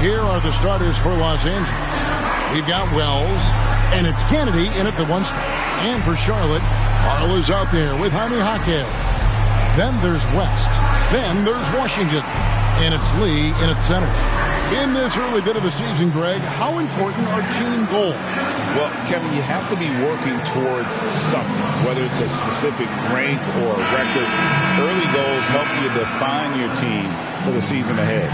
Here are the starters for Los Angeles. We've got Wells, and it's Kennedy in at the one spot. And for Charlotte, Arla's out there with Jaime Jaquez. Then there's West. Then there's Washington. And it's Lee in at center. In this early bit of the season, Greg, how important are team goals? Well, Kevin, you have to be working towards something, whether it's a specific rank or a record. Early goals help you define your team for the season ahead.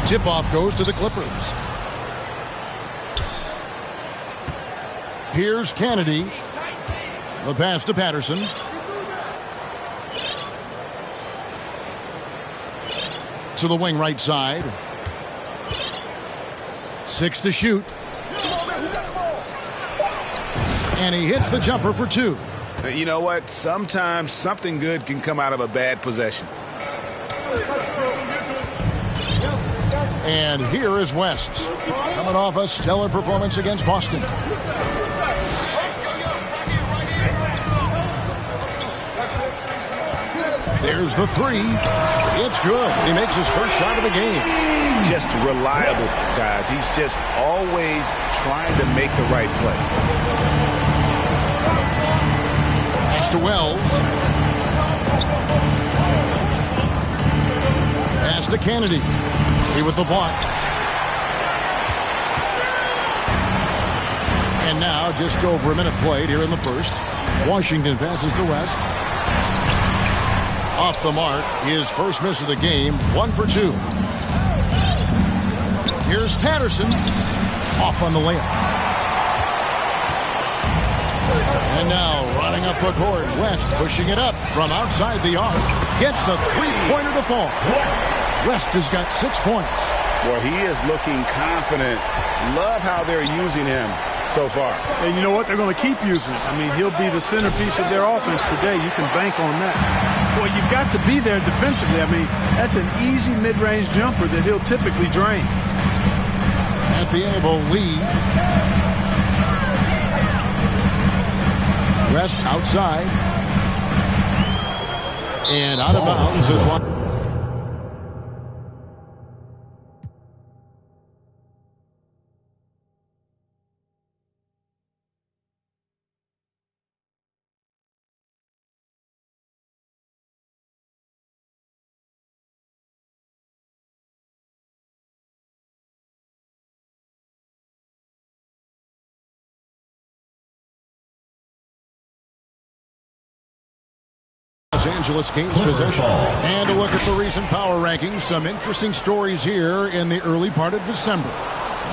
Tip-off goes to the Clippers. Here's Kennedy. The pass to Patterson. To the wing right side. 6 to shoot. And he hits the jumper for 2. You know what? Sometimes something good can come out of a bad possession. And here is West, coming off a stellar performance against Boston. There's the 3. It's good. He makes his first shot of the game. Just reliable, guys. He's just always trying to make the right play. Pass to Wells. Pass to Kennedy. He with the block. And now just over a minute played here in the first. Washington passes to West. Off the mark, his first miss of the game, 1 for 2. Here's Patterson, off on the layup. And now running up the court, West pushing it up from outside the arc. Gets the three-pointer to fall. West has got 6 points. Well, he is looking confident. Love how they're using him so far. And you know what? They're going to keep using him. I mean, he'll be the centerpiece of their offense today. You can bank on that. Well, you've got to be there defensively. I mean, that's an easy mid-range jumper that he'll typically drain. At the elbow, Lee. West outside. And out of bounds is one. Los Angeles gains possession. And a look at the recent power rankings. Some interesting stories here in the early part of December.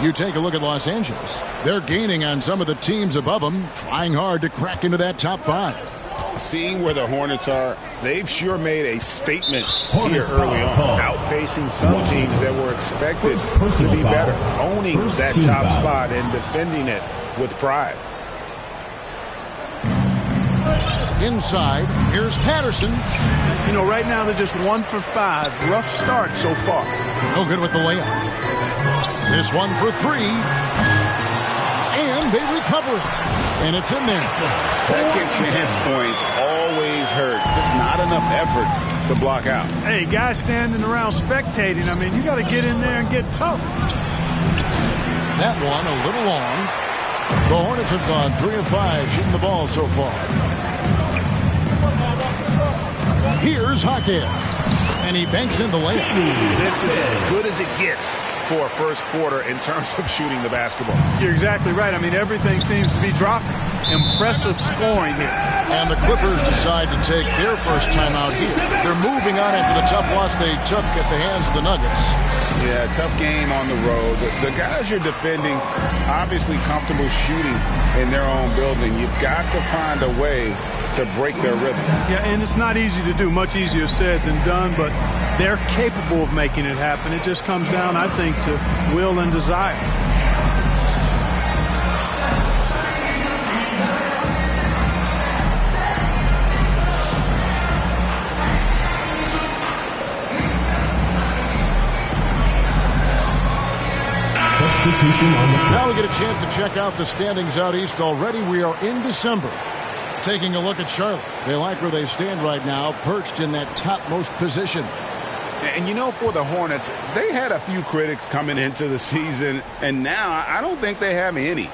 You take a look at Los Angeles. They're gaining on some of the teams above them, trying hard to crack into that top 5. Seeing where the Hornets are, they've sure made a statement here early on, outpacing some teams that were expected to be better, owning that top spot and defending it with pride. Inside, here's Patterson. You know, right now they're just 1 for 5. Rough start so far. No good with the layup. This one for 3. And they recover it. And it's in there. Second chance points always hurt. Just not enough effort to block out. Hey, guys standing around spectating, I mean, you got to get in there and get tough. That one a little long. The Hornets have gone 3 of 5 shooting the ball so far. Here's Jaquez. And he banks in the layup. This is as good as it gets for a first quarter in terms of shooting the basketball. You're exactly right. I mean, everything seems to be dropping. Impressive scoring here. And the Clippers decide to take their first timeout here. They're moving on after the tough loss they took at the hands of the Nuggets. Yeah, tough game on the road. The guys you're defending, obviously comfortable shooting in their own building. You've got to find a way to break their rhythm. Yeah, and it's not easy to do. Much easier said than done, but they're capable of making it happen. It just comes down, I think, to will and desire. Now we get a chance to check out the standings out east already. We are in December. Taking a look at Charlotte. They like where they stand right now, perched in that topmost position. And, you know, for the Hornets, they had a few critics coming into the season, and now I don't think they have any.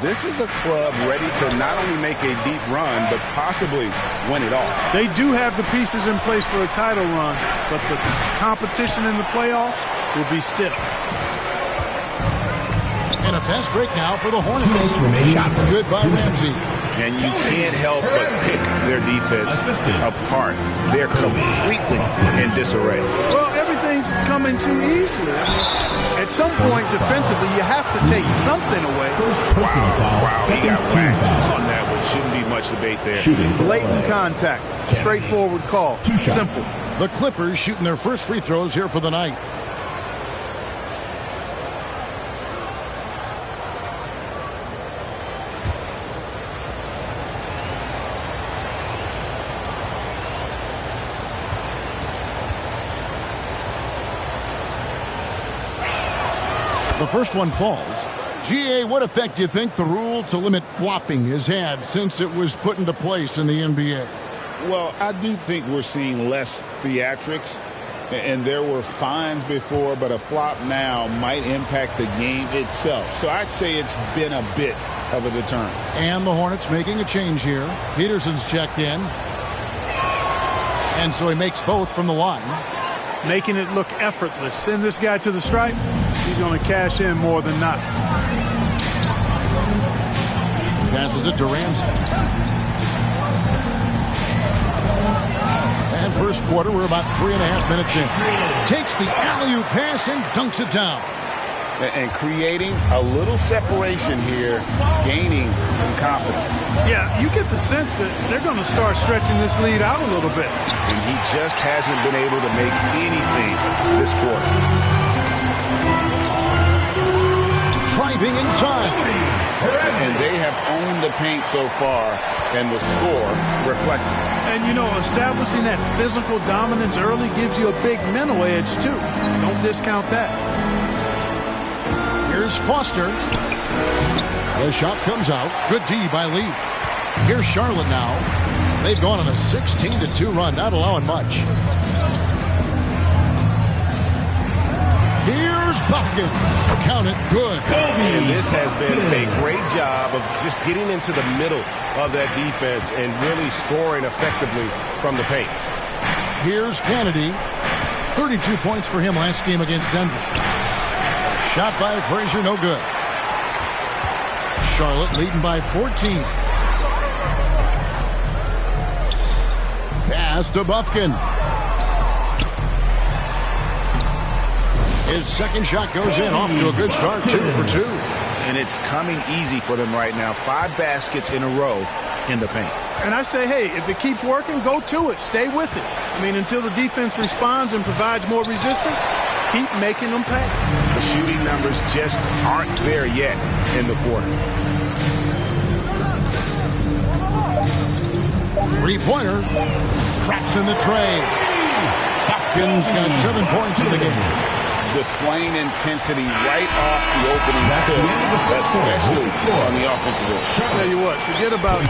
This is a club ready to not only make a deep run, but possibly win it all. They do have the pieces in place for a title run, but the competition in the playoffs will be stiff. And a fast break now for the Hornets. Shots good by Ramsey. And you can't help but pick their defense apart. They're completely in disarray. Well, everything's coming too easily. At some point defensively, you have to take something away. Wow, he got whacked on that one. Shouldn't be much debate there. Blatant contact. Straightforward call. Simple. The Clippers shooting their first free throws here for the night. The first one falls. GA, what effect do you think the rule to limit flopping has had since it was put into place in the NBA? Well, I do think we're seeing less theatrics, and there were fines before, but a flop now might impact the game itself. So I'd say it's been a bit of a deterrent. And the Hornets making a change here. Peterson's checked in. And so he makes both from the line. Making it look effortless. Send this guy to the stripe. He's going to cash in more than not. Passes it to Ramsey. And first quarter, we're about 3.5 minutes in. Takes the alley-oop pass and dunks it down. And creating a little separation here, gaining some confidence. Yeah, you get the sense that they're going to start stretching this lead out a little bit. And he just hasn't been able to make anything this quarter. Driving inside. And they have owned the paint so far, and the score reflects it. And, you know, establishing that physical dominance early gives you a big mental edge, too. Don't discount that. Here's Foster. The shot comes out. Good D by Lee. Here's Charlotte now. They've gone on a 16-2 run, not allowing much. Here's Buffkin. Count it. Good. And this has been a great job of just getting into the middle of that defense and really scoring effectively from the paint. Here's Kennedy. 32 points for him last game against Denver. Shot by Frazier, no good. Charlotte leading by 14. Pass to Buffkin. His second shot goes in, off to a good start, 2 for 2. And it's coming easy for them right now. 5 baskets in a row in the paint. And I say, hey, if it keeps working, go to it. Stay with it. I mean, until the defense responds and provides more resistance, keep making them pay. The shooting numbers just aren't there yet in the quarter. Three-pointer. Traps in the tray. Buffkin's got 7 points in the game. Displaying intensity right off the opening tip, especially on the offensive end. Tell you what, forget about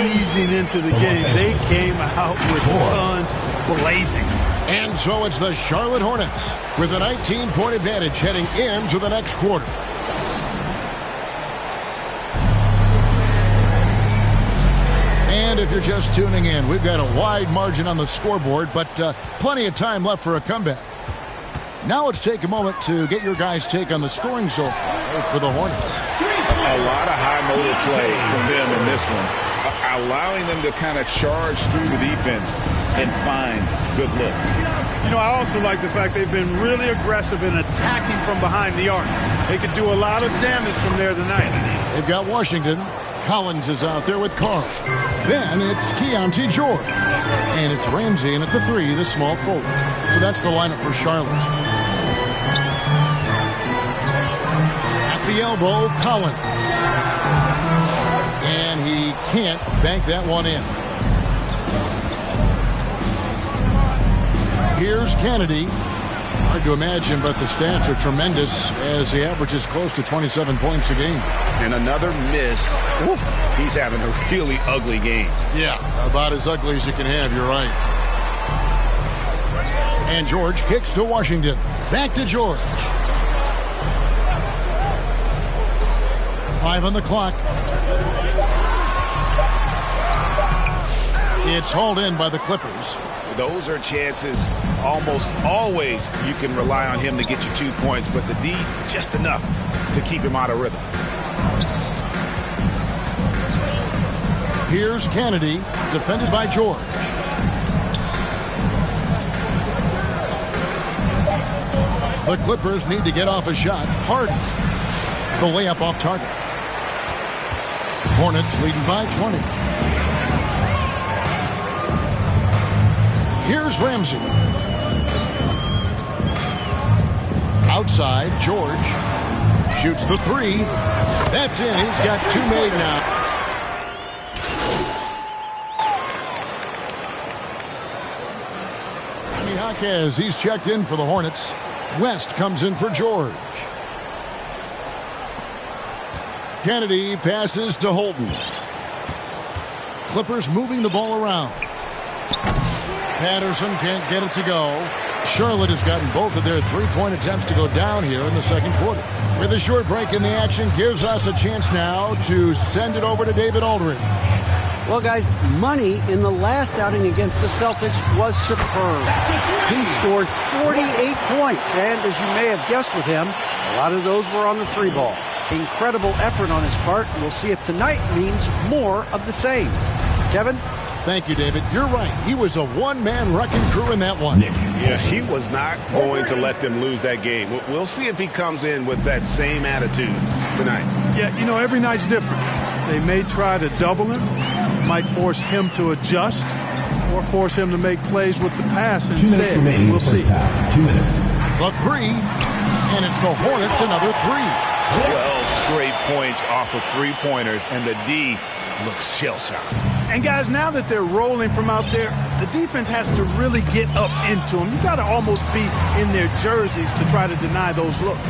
easing into the game. They came out with guns blazing. And so it's the Charlotte Hornets with a 19-point advantage heading into the next quarter. And if you're just tuning in, we've got a wide margin on the scoreboard, but plenty of time left for a comeback. Now let's take a moment to get your guys' take on the scoring so far for the Hornets. A lot of high motor play from them in this one, allowing them to kind of charge through the defense and find good looks. You know, I also like the fact they've been really aggressive in attacking from behind the arc. They could do a lot of damage from there tonight. They've got Washington. Collins is out there with Carl. Then it's Keontae George. And it's Ramsey in at the 3, the small forward. So that's the lineup for Charlotte. At the elbow, Collins. And he can't bank that one in. Here's Kennedy. Hard to imagine, but the stats are tremendous as he averages close to 27 points a game. And another miss. Ooh, he's having a really ugly game. Yeah, about as ugly as you can have, you're right. And George kicks to Washington. Back to George. 5 on the clock. It's hauled in by the Clippers. Those are chances almost always you can rely on him to get you 2 points, but the D just enough to keep him out of rhythm. Here's Kennedy, defended by George. The Clippers need to get off a shot. Harden, the layup off target. Hornets leading by 20. Here's Ramsey. Outside, George shoots the 3. That's in. He's got 2 made now. Jaquez, he's checked in for the Hornets. West comes in for George. Kennedy passes to Holden. Clippers moving the ball around. Patterson can't get it to go. Charlotte has gotten both of their 3-point attempts to go down here in the second quarter. With a short break in the action, gives us a chance now to send it over to David Aldridge. Well, guys, money in the last outing against the Celtics was superb. He scored 48 points, and as you may have guessed with him, a lot of those were on the 3-ball. Incredible effort on his part. We'll see if tonight means more of the same. Kevin? Thank you, David. You're right. He was a one-man wrecking crew in that one. Yeah, he was not going to let them lose that game. We'll see if he comes in with that same attitude tonight. Yeah, you know, every night's different. They may try to double him, might force him to adjust, or force him to make plays with the pass instead. We'll see. 2 minutes. The 3, and it's the Hornets another 3. 12 straight points off of 3-pointers, and the D looks shell-shocked. And guys, now that they're rolling from out there, the defense has to really get up into them. You got to almost be in their jerseys to try to deny those looks.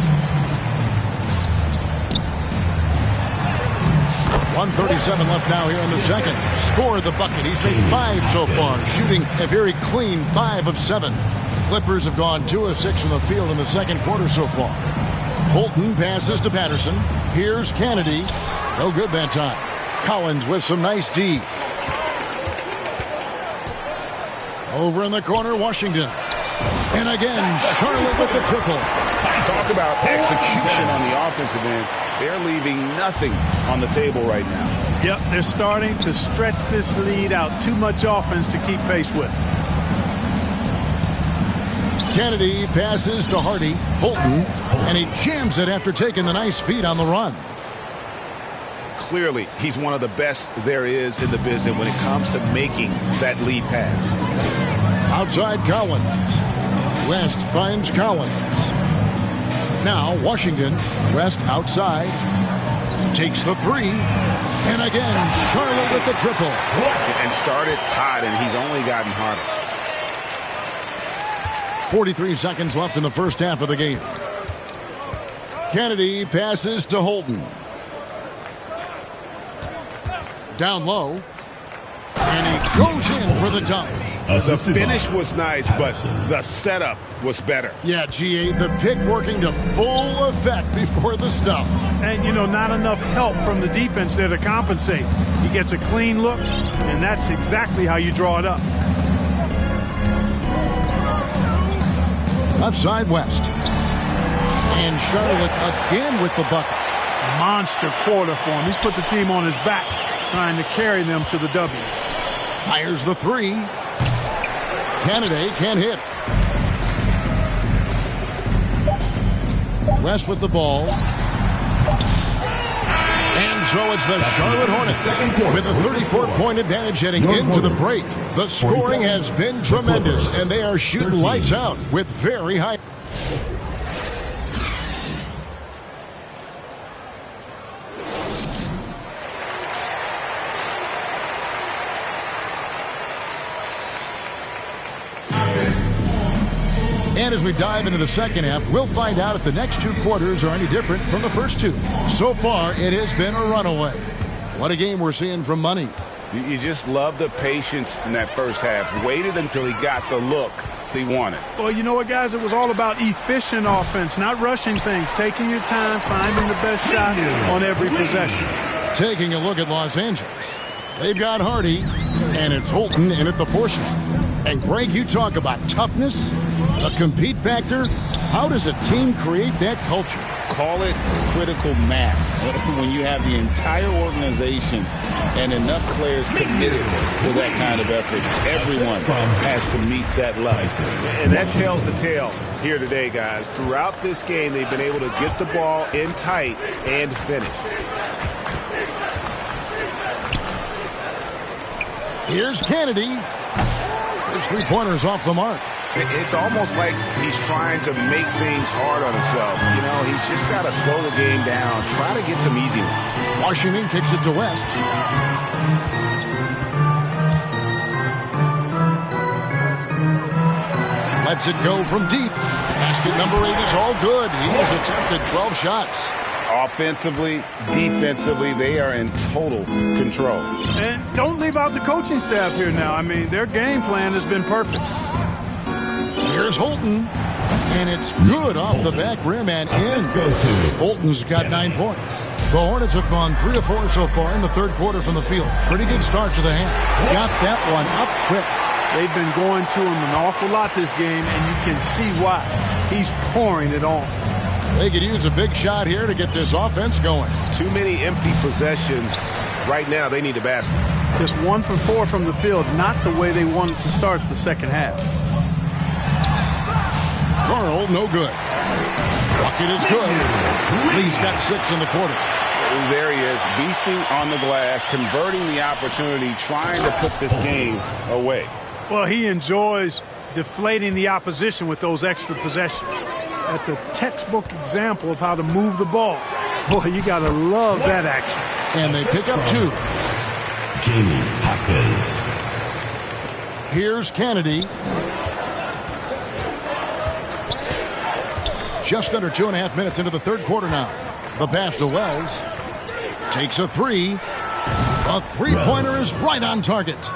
1:37 left now here in the second. Scored the bucket. He's made 5 so far, shooting a very clean 5 of 7. The Clippers have gone 2 of 6 from the field in the second quarter so far. Holton passes to Patterson. Here's Kennedy. No good that time. Collins with some nice D. Over in the corner, Washington. And again, Charlotte with the triple. Talk about execution on the offensive end. They're leaving nothing on the table right now. Yep, they're starting to stretch this lead out. Too much offense to keep pace with. Kennedy passes to Hardy. Holton. And he jams it after taking the nice feed on the run. Clearly, he's one of the best there is in the business when it comes to making that lead pass. Outside Collins. West finds Collins. Now Washington. West outside. Takes the 3. And again, Charlotte with the triple. And started hot, and he's only gotten harder. 43 seconds left in the first half of the game. Kennedy passes to Holton. Down low. goes in for the dunk. The finish was nice, but the setup was better. Yeah, G.A., the pick working to full effect before the stuff. And, not enough help from the defense there to compensate. He gets a clean look, and that's exactly how you draw it up. Left side West. And Charlotte again with the bucket. Monster quarter for him. He's put the team on his back, trying to carry them to the W. Fires the three. Kennedy can't hit. West with the ball. And so it's the Charlotte Hornets with a 34-point advantage heading into the break. The scoring has been tremendous, and they are shooting lights out with very high. And as we dive into the second half, we'll find out if the next two quarters are any different from the first two. So far, it has been a runaway. What a game we're seeing from Money. You just love the patience in that first half. Waited until he got the look he wanted. Well, you know what, guys? It was all about efficient offense, not rushing things, taking your time, finding the best shot on every possession. Taking a look at Los Angeles. They've got Hardy, and it's Holton in at the four slot. And, Greg, you talk about toughness, the compete factor. How does a team create that culture? Call it critical mass. When you have the entire organization and enough players committed to that kind of effort, everyone has to meet that level. And that tells the tale here today, guys. Throughout this game, they've been able to get the ball in tight and finish. Here's Kennedy. His three-pointer's off the mark. It's almost like he's trying to make things hard on himself. He's just got to slow the game down, try to get some easy ones. Washington kicks it to West. Lets it go from deep. Basket number 8 is all good. He has attempted 12 shots. Offensively, defensively, they are in total control. And don't leave out the coaching staff here now. I mean, their game plan has been perfect. Here's Holton, and it's good off the back rim and in. Holton's got 9 points. The Hornets have gone 3 of 4 so far in the third quarter from the field. Pretty good start to the half. Got that one up quick. They've been going to him an awful lot this game, and you can see why. He's pouring it on. They could use a big shot here to get this offense going. Too many empty possessions. Right now, they need a basket. Just 1 for 4 from the field, not the way they wanted to start the second half. Carl, no good. Bucket is good. Lee's got 6 in the quarter. There he is, beasting on the glass, converting the opportunity, trying to put this game away. Well, he enjoys deflating the opposition with those extra possessions. That's a textbook example of how to move the ball. Boy, you got to love that action. And they pick up 2. Jamie Hopkins. Here's Kennedy. Just under 2.5 minutes into the third quarter now. The pass to Wells. Takes a 3. A three-pointer is right on target.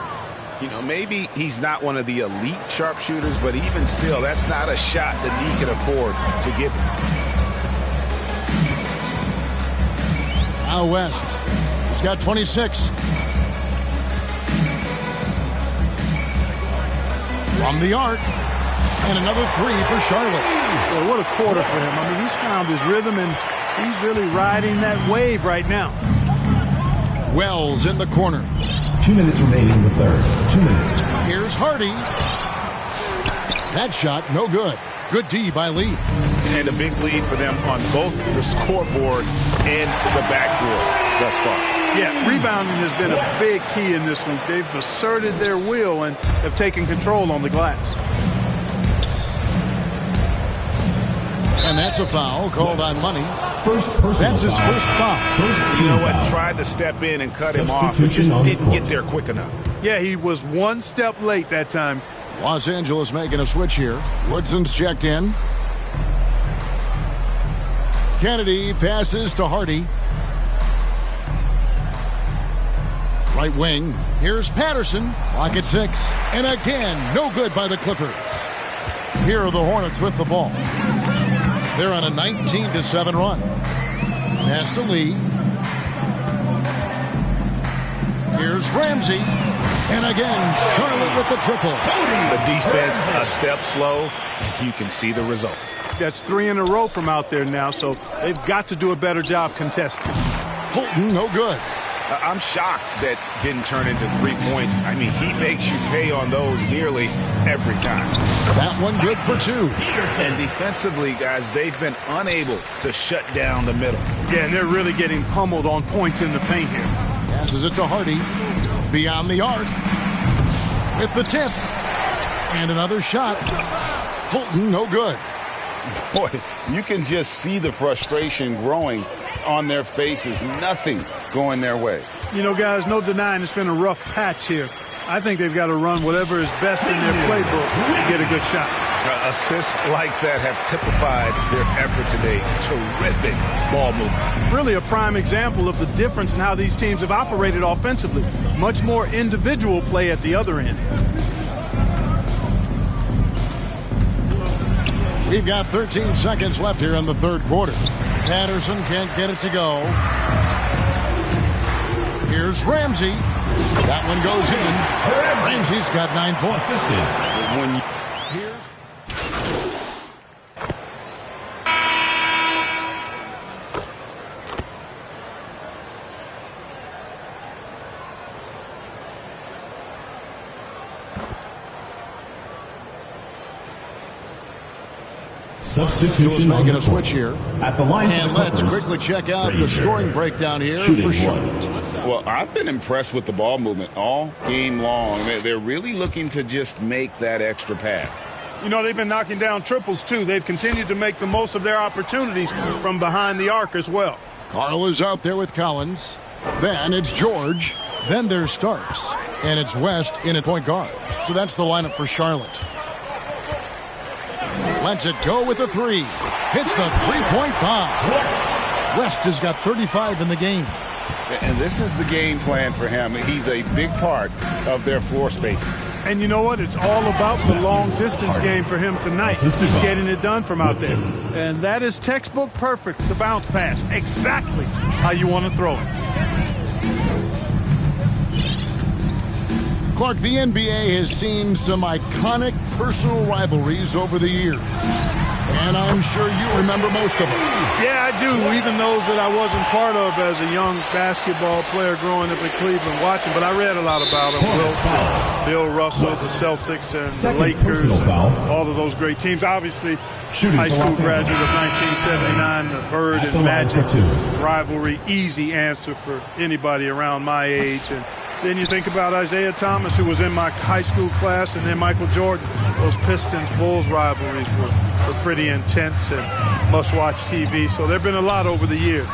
Maybe he's not one of the elite sharpshooters, but even still, that's not a shot that he can afford to give him. Now West. He's got 26. From the arc. And another 3 for Charlotte. Well, what a quarter for him. I mean, he's found his rhythm, and he's really riding that wave right now. Wells in the corner. 2 minutes remaining in the third. 2 minutes. Here's Hardy. That shot, no good. Good D by Lee. And a big lead for them on both the scoreboard and the backboard thus far. Yeah, rebounding has been a big key in this one. They've asserted their will and have taken control on the glass. And that's a foul called on Money. That's his first foul. You know what? Tried to step in and cut him off, but just didn't get there quick enough. Yeah, he was 1 step late that time. Los Angeles making a switch here. Woodson's checked in. Kennedy passes to Hardy. Right wing, here's Patterson. Clock at 6. And again, no good by the Clippers. Here are the Hornets with the ball. They're on a 19-7 run. Pass to Lee. Here's Ramsey. And again, Charlotte with the triple. The defense a step slow, and you can see the results. That's 3 in a row from out there now, so they've got to do a better job contesting. Holton, no good. I'm shocked that didn't turn into 3 points. I mean, he makes you pay on those nearly every time. That one good for 2. And defensively, guys, they've been unable to shut down the middle. Yeah, and they're really getting pummeled on points in the paint here. Passes it to Hardy. Beyond the arc. With the tip. And another shot. Holton, no good. Boy, you can just see the frustration growing on their faces. Nothing going their way. You know, guys, no denying it's been a rough patch here. I think they've got to run whatever is best in their playbook to get a good shot. Assists like that have typified their effort today. Terrific ball movement. Really a prime example of the difference in how these teams have operated offensively. Much more individual play at the other end. We've got 13 seconds left here in the third quarter. Patterson can't get it to go. Here's Ramsey. That one goes in. Ramsey's got 9 points. Here's Substitution making a switch here. At the line and let's quickly check out the scoring breakdown here for Charlotte. Well, I've been impressed with the ball movement all game long. They're really looking to just make that extra pass. You know, they've been knocking down triples, too. They've continued to make the most of their opportunities from behind the arc as well. Carl is out there with Collins. Then it's George. Then there's Starks. And it's West in at point guard. So that's the lineup for Charlotte. Lets it go with the 3. Hits the three-point bomb. West has got 35 in the game. And this is the game plan for him. He's a big part of their floor spacing. And you know what? It's all about the long-distance game for him tonight. He's getting it done from out there. And that is textbook perfect, the bounce pass. Exactly how you want to throw it. Clark, the NBA has seen some iconic personal rivalries over the years. And I'm sure you remember most of them. Yeah, I do, even those that I wasn't part of as a young basketball player growing up in Cleveland watching. But I read a lot about them. Bill Russell, the Celtics, and the Lakers, and all of those great teams. Obviously, high school graduate of 1979, the Bird and Magic rivalry, easy answer for anybody around my age. And then you think about Isaiah Thomas, who was in my high school class, and then Michael Jordan. Those Pistons-Bulls rivalries were pretty intense and must-watch TV. So there have been a lot over the years.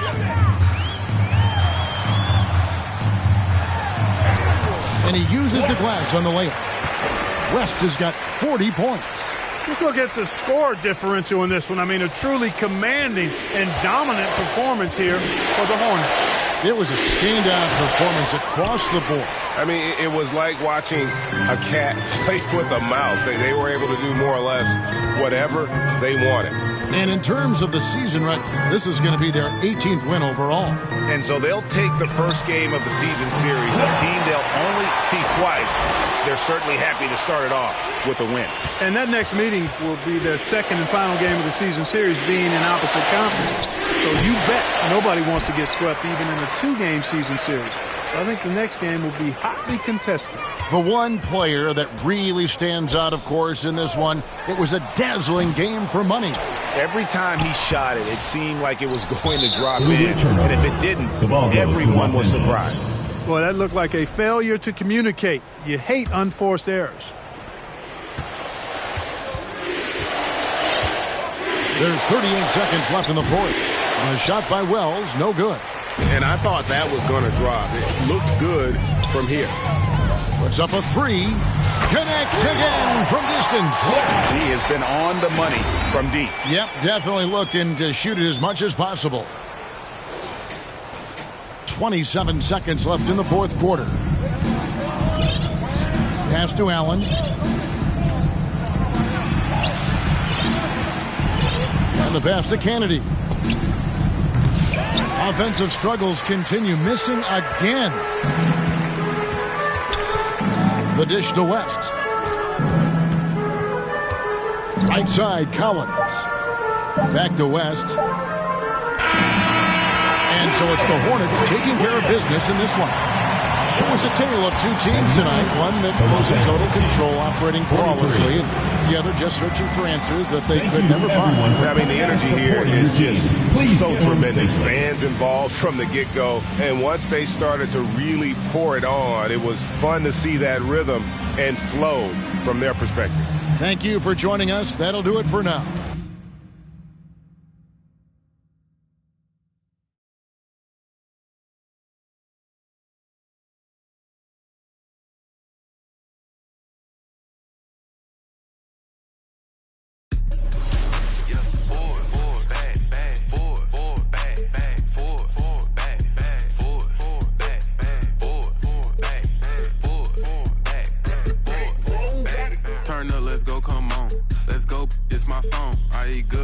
And he uses the glass on the layup. West has got 40 points. Let's look at the score differential in this one. I mean, a truly commanding and dominant performance here for the Hornets. It was a standout performance across the board. I mean, it was like watching a cat play with a mouse. They were able to do more or less whatever they wanted. And in terms of the season record, this is going to be their 18th win overall. And so they'll take the first game of the season series, a team they'll only see twice. They're certainly happy to start it off with a win. And that next meeting will be their second and final game of the season series, being in opposite conferences. So you bet nobody wants to get swept even in a 2-game season series. I think the next game will be hotly contested. The one player that really stands out, of course, in this one, it was a dazzling game for money. Every time he shot it, it seemed like it was going to drop in. And if it didn't, everyone was surprised. Boy, that looked like a failure to communicate. You hate unforced errors. There's 38 seconds left in the fourth. A shot by Wells, no good. And I thought that was going to drop. It looked good from here. Puts up a 3. Connects again from distance. He has been on the money from deep. Yep, definitely looking to shoot it as much as possible. 27 seconds left in the fourth quarter. pass to Allen. And the pass to Kennedy. Offensive struggles continue, missing again. The dish to West. Right side, Collins. Back to West. And so it's the Hornets taking care of business in this one. It was a tale of two teams tonight. One that was in total control, operating flawlessly, and the other just searching for answers that they could never find. I mean, the energy here is just so tremendous. Fans involved from the get-go, and once they started to really pour it on, it was fun to see that rhythm and flow from their perspective. Thank you for joining us. That'll do it for now.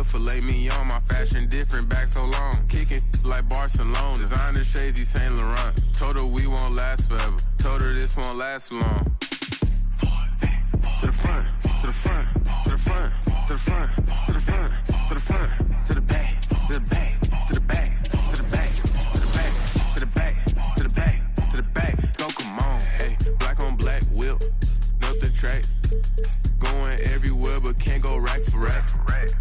Filet mignon, my fashion different, back so long. Kicking like Barcelona, designer shades, Saint Laurent. Told her we won't last forever, told her this won't last long. To the front, to the front, to the front, to the front, to the front, to the front, to the back, to the back, to the back, to the back, to the back, to the back, to the back, to the back. Go, come on, hey, black on black whip, up the track. Going everywhere but can't go rack for rack.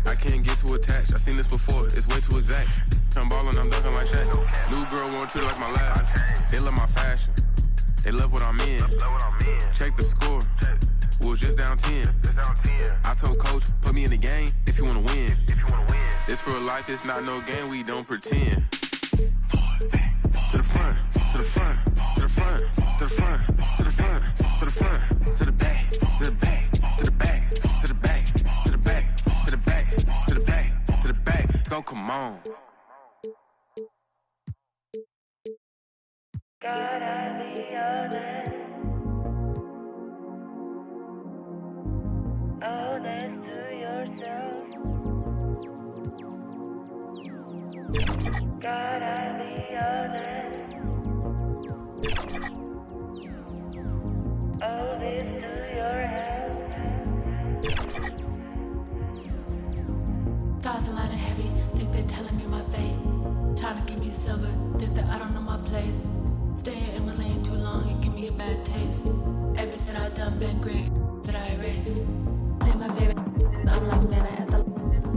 I can't get too attached. I seen this before. It's way too exact. I'm ballin', I'm dunking like Shaq. New girl won't treat her like my last. They love my fashion. They love what I'm in. Check the score. We was just down 10. I told coach, put me in the game if you wanna win. This real life, it's not no game. We don't pretend. To the front, to the front, to the front, to the front, to the front, to the front, to the back, to the back. Go, come on. Gotta be honest. Honest to yourself. Gotta be honest. Owe this to your health. Stars aligning heavy, think they're telling me my fate. Trying to give me silver, think that I don't know my place. Staying in my lane too long and give me a bad taste. Everything I done been great, that I erase. Play my favorite, I'm like Nana at the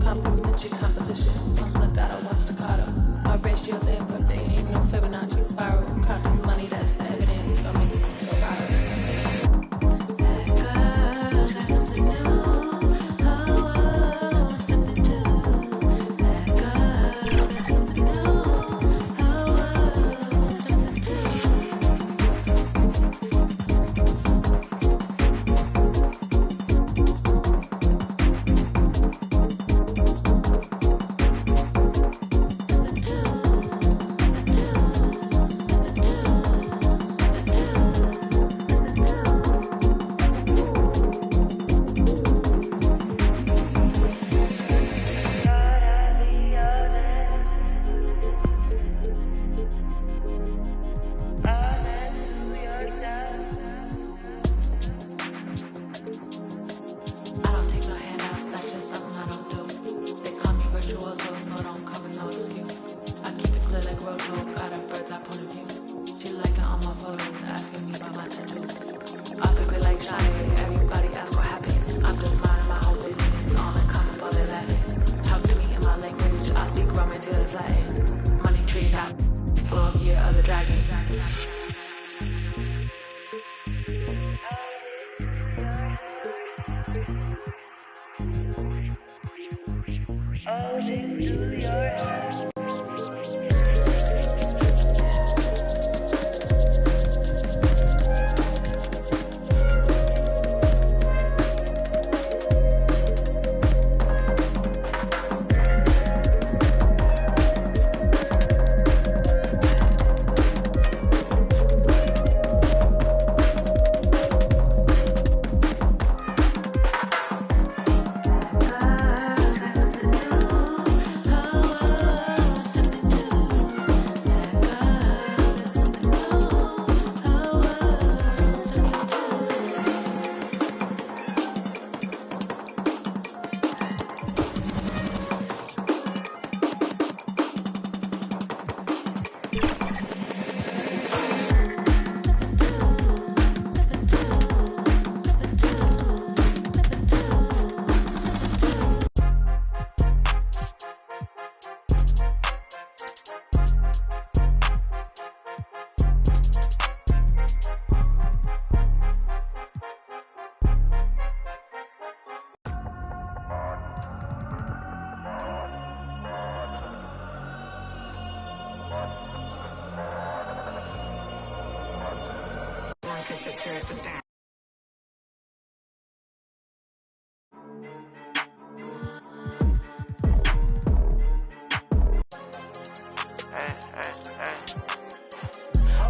complimentary compositions. On legato, one staccato. My ratios ain't perfect, ain't no Fibonacci spiral. Count this money, that's the evidence for me. Go viral.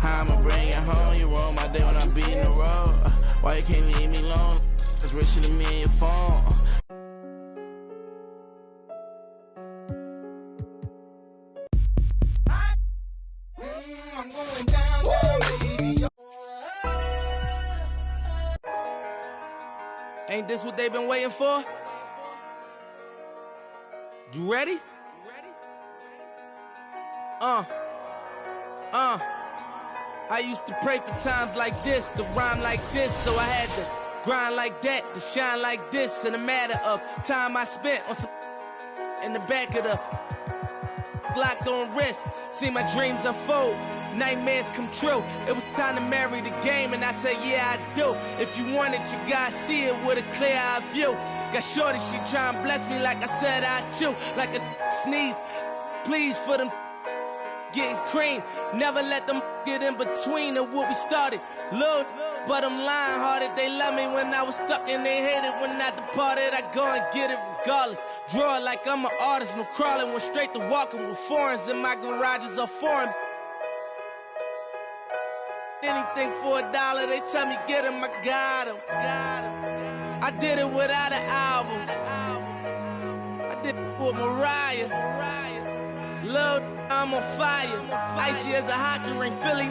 I'ma bring it home. You roll my day when I'm beating the road. Why you can't leave me alone? It's richer than me and your phone. I'm going down, baby. Ain't this what they've been waiting for? You ready? I used to pray for times like this, to rhyme like this, so I had to grind like that, to shine like this. In a matter of time I spent on some in the back of the locked on wrist, see my dreams unfold, nightmares come true. It was time to marry the game, and I said, yeah, I do. If you want it, you gotta see it with a clear eye view. Got shorty, she try and bless me like I said I chew, like a sneeze. Please for them getting cream, never let them get in between of what we started. Look, but I'm lying hearted. They love me when I was stuck and they hated when I departed. I go and get it regardless. Draw it like I'm an artist, no crawling. Went straight to walking with foreigns in my garages are foreign. Anything for $1, they tell me get him, I got him. I did it without an album. I did it with Mariah. Lil', I'm on fire. Icy as a hockey ring, Philly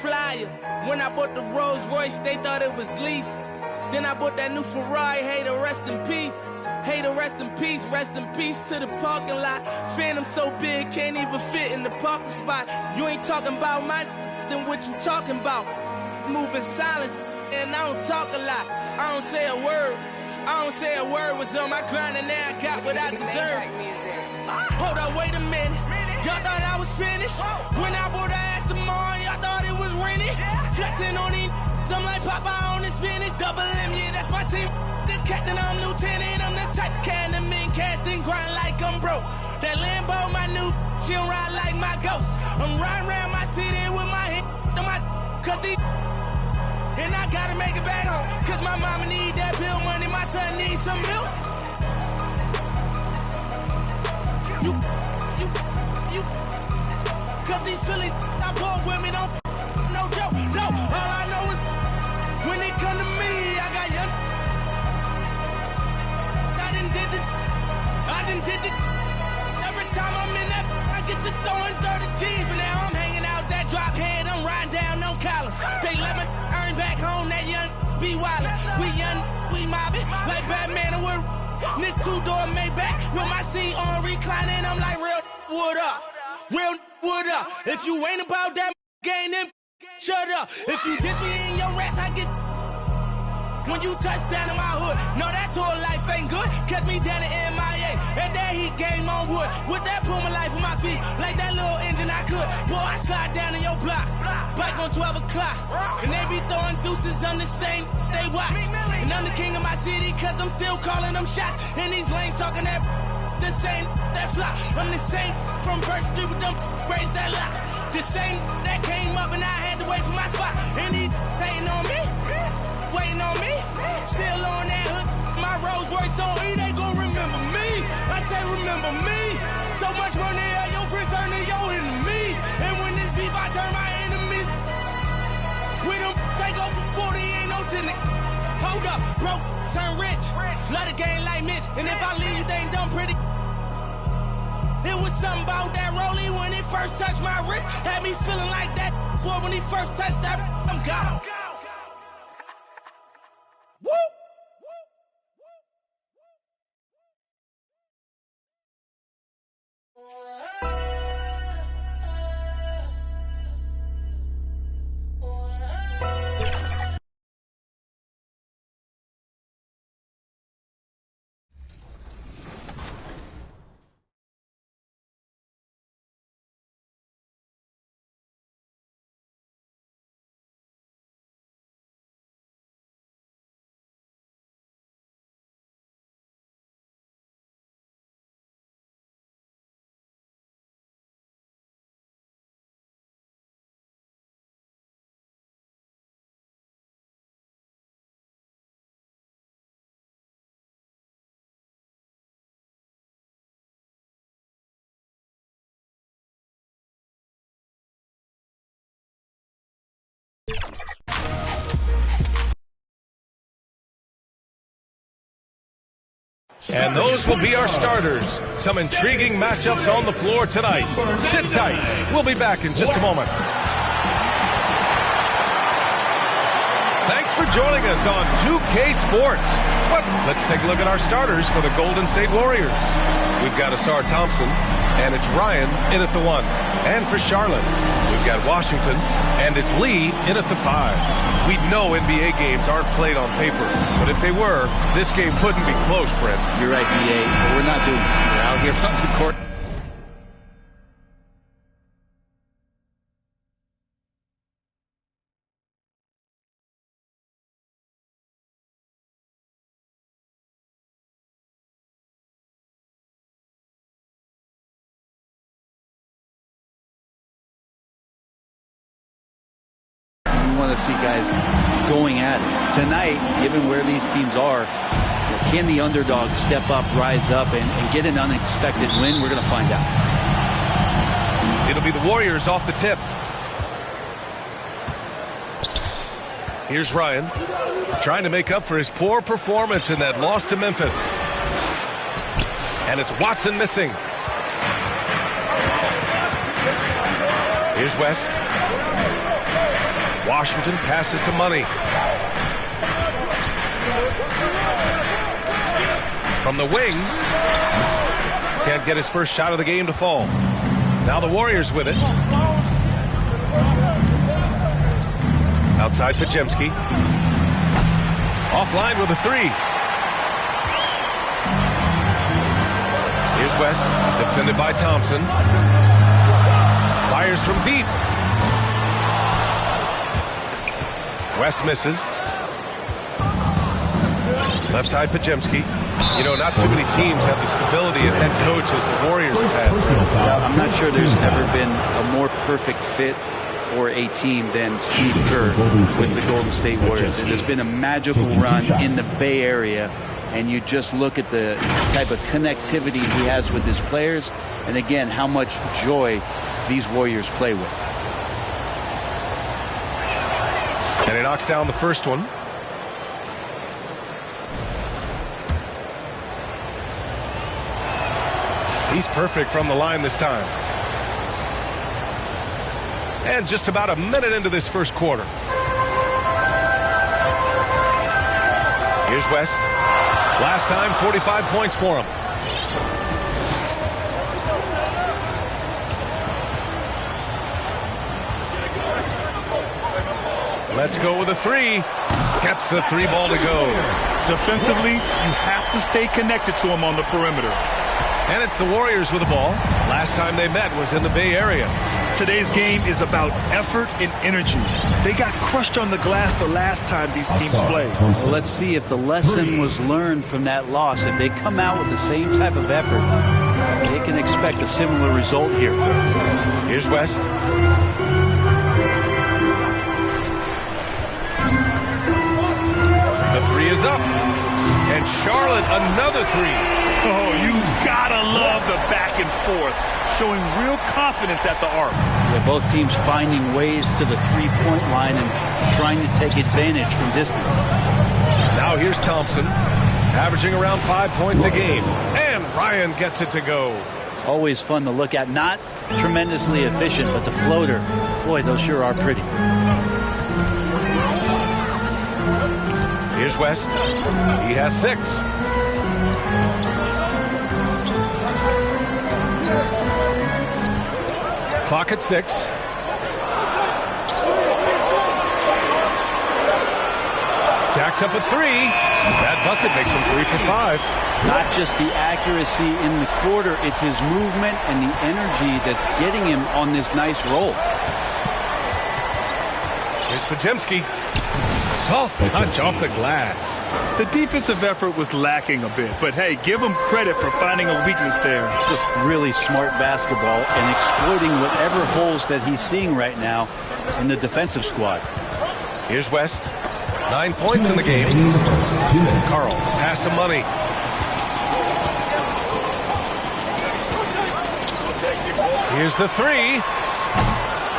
flyer. When I bought the Rolls Royce, they thought it was lease. Then I bought that new Ferrari, hey, to rest in peace. Hey, to rest in peace to the parking lot. Phantom so big, can't even fit in the parking spot. You ain't talking about my then what you talking about? Moving silent, and I don't talk a lot. I don't say a word. Was on my grind and now I got what I deserve. Hold up, wait a minute. Y'all thought I was finished. When I bought the ass tomorrow, y'all thought it was rented. Flexing on these, I'm like Popeye on the spinach. Double M, yeah, that's my team. The captain, I'm lieutenant. I'm the type of can the men cast and grind like I'm broke. That Lambo, my new, she don't ride like my ghost. I'm riding around my city with my hand on my cut these. And I gotta make it back home, cause my mama need that bill money, my son needs some milk. You, cause these Philly I bought with me, don't, no joke, no. All I know is, when it come to me, I got young. I done did it. Every time I'm in that, I get to throwing 30 G's, but now I'm hanging out that drop head, I'm riding down no collar. They let me earn back home, that young be wildin'. We young, we mobbin', like Batman and we're this two-door Maybach with my seat on reclining. I'm like, real wood up, real wood up. If you ain't about that game, then shut up. If you dip me in your rats, I get when you touch down in my hood. No, that tour life ain't good. Catch me down in MIA. At that heat game on wood. With that Puma life on my feet. Like that little engine I could. Boy, I slide down in your block. Bike on 12 o'clock. And they be throwing deuces on the same they watch. And I'm the king of my city, cause I'm still calling them shots. And these lanes talking that the same that flop. I'm the same from First Street with them braids that lock. The same that came up and I had to wait for my spot. And he hating on me. Waiting on me, still on that hood. My Rolls Royce on E, they gon' remember me. I say remember me. So much money, your friends turn to your enemies. And when this beef, I turn my enemies. With them, they go for 40, ain't no tenant. Hold up, broke, turn rich. Love the game like Mitch. And if I leave you, they ain't done pretty. It was something about that rollie when it first touched my wrist. Had me feeling like that boy when he first touched that. I'm gone. Woo! And those will be our starters. Some intriguing matchups on the floor tonight. Sit tight. We'll be back in just a moment. Thanks for joining us on 2K Sports. Well, let's take a look at our starters for the Golden State Warriors. We've got Asar Thompson, and it's Ryan in at the 1. And for Charlotte, we've got Washington, and it's Lee in at the 5. We know NBA games aren't played on paper, but if they were, this game wouldn't be close, Brent. You're right, BA, but we're not doing it. We're out here on the court. Want to see guys going at it. Tonight, given where these teams are, can the underdog step up, rise up, and get an unexpected win? We're going to find out. It'll be the Warriors off the tip. Here's Ryan, trying to make up for his poor performance in that loss to Memphis. And it's Watson missing. Here's West. Washington passes to Money. From the wing. Can't get his first shot of the game to fall. Now the Warriors with it. Outside Pajemski. Offline with a 3. Here's West. Defended by Thompson. Fires from deep. West misses. Left side Pajemski. You know, not too many teams have the stability and head coach as the Warriors have had. I'm not sure there's ever been a more perfect fit for a team than Steve Kerr with the Golden State Warriors. It has been a magical run in the Bay Area, and you just look at the type of connectivity he has with his players, and again, how much joy these Warriors play with. And he knocks down the first one. He's perfect from the line this time. And just about a minute into this first quarter. Here's West. Last time, 45 points for him. Let's go with a 3. Gets the 3 ball to go. Defensively, you have to stay connected to him on the perimeter. And it's the Warriors with the ball. Last time they met was in the Bay Area. Today's game is about effort and energy. They got crushed on the glass the last time these teams played. Well, let's see if the lesson was learned from that loss. If they come out with the same type of effort, they can expect a similar result here. Here's West. The 3 is up. And Charlotte, another 3. Oh, you gotta love the back and forth, showing real confidence at the arc. Yeah, both teams finding ways to the three-point line and trying to take advantage from distance. Now here's Thompson, averaging around 5 points a game. And Ryan gets it to go. Always fun to look at. Not tremendously efficient, but the floater, boy, those sure are pretty. Here's West. He has 6. Clock at 6. Jacks up at 3. That bucket makes him 3 for 5. Not just the accuracy in the quarter, it's his movement and the energy that's getting him on this nice roll. Here's Pajemski. Soft touch off the glass. The defensive effort was lacking a bit, but hey, give him credit for finding a weakness there. Just really smart basketball and exploiting whatever holes that he's seeing right now in the defensive squad. Here's West. 9 points in the game. Carl, pass to Money. Here's the 3.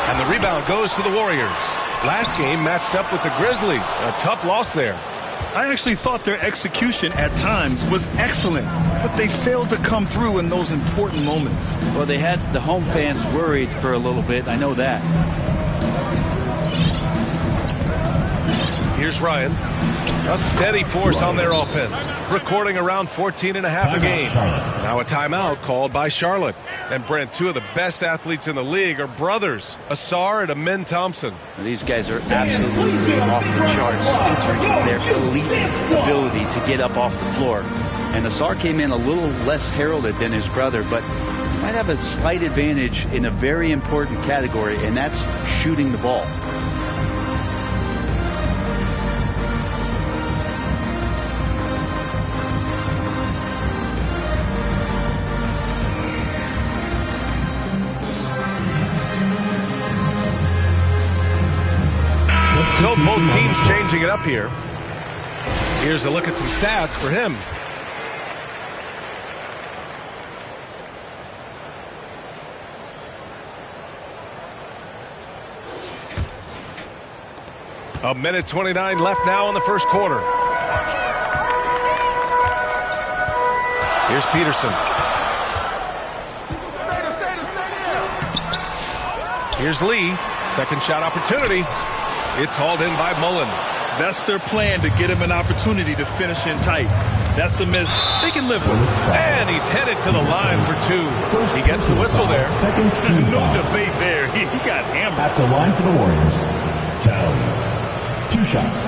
And the rebound goes to the Warriors. Last game matched up with the Grizzlies. A tough loss there. I actually thought their execution at times was excellent, but they failed to come through in those important moments. Well, they had the home fans worried for a little bit. I know that. Here's Ryan. A steady force on their offense, recording around 14.5 a game. Now a timeout called by Charlotte. And Brent, two of the best athletes in the league are brothers, Asar and Amin Thompson. These guys are absolutely off the charts in terms of their elite ability to get up off the floor. And Asar came in a little less heralded than his brother, but might have a slight advantage in a very important category, and that's shooting the ball. So both teams changing it up here. Here's a look at some stats for him. A minute 29 left now in the first quarter. Here's Peterson. Here's Lee. Second shot opportunity. It's hauled in by Mullen. That's their plan, to get him an opportunity to finish in tight. That's a miss they can live with. And he's headed to the line for two. He gets the whistle there. There's no debate there. He got hammered. At the line for the Warriors, Towns. 2 shots.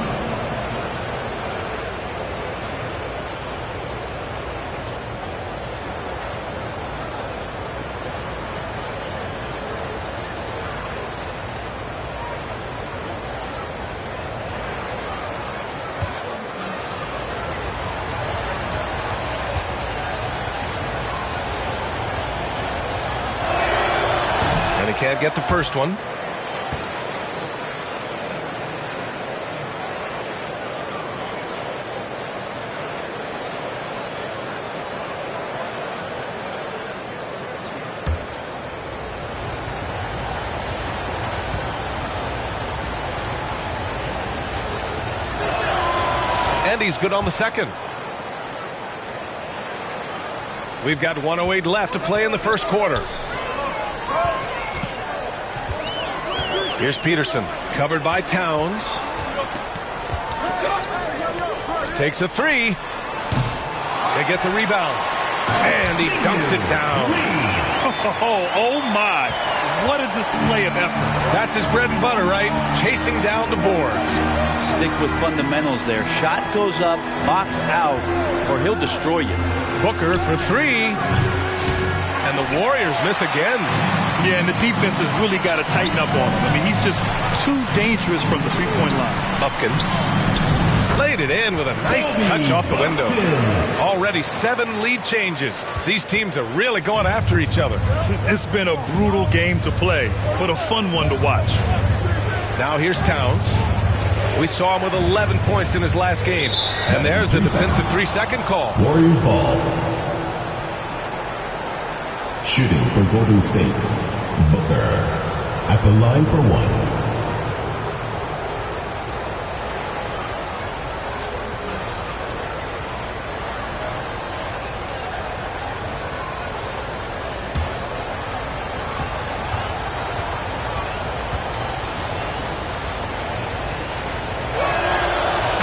Can't get the first one. And he's good on the second. We've got 1:08 left to play in the first quarter. Here's Peterson, covered by Towns. Takes a three. They get the rebound. And he dunks it down. Oh my. What a display of effort. That's his bread and butter, right? Chasing down the boards. Stick with fundamentals there. Shot goes up, box out, or he'll destroy you. Booker for three. And the Warriors miss again. Yeah, and the defense has really got to tighten up on him. I mean, he's just too dangerous from the three-point line. Lufkin laid it in with a nice touch off the window. Already 7 lead changes. These teams are really going after each other. It's been a brutal game to play, but a fun one to watch. Now here's Towns. We saw him with 11 points in his last game. And there's a defensive 3-second call. Warriors ball. Shooting for Golden State, Booker at the line for one.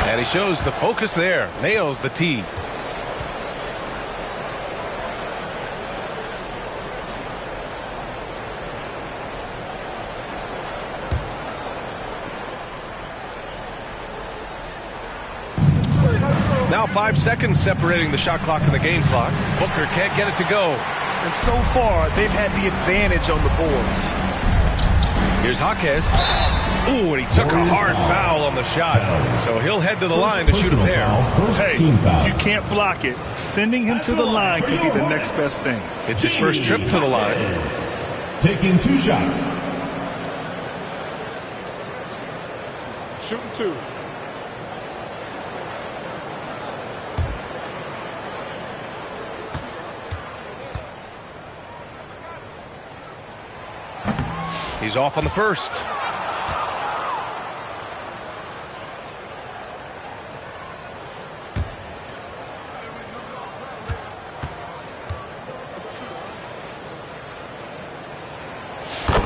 And he shows the focus there, nails the tee. Now 5 seconds separating the shot clock and the game clock. Booker can't get it to go. And so far, they've had the advantage on the boards. Here's Jaquez. Ooh, and he took a hard foul on the shot. So he'll head to the line to shoot a pair. Hey, you can't block it. Sending him to the line could be the next best thing. It's his first trip to the line. Taking 2 shots. Shooting 2. He's off on the first.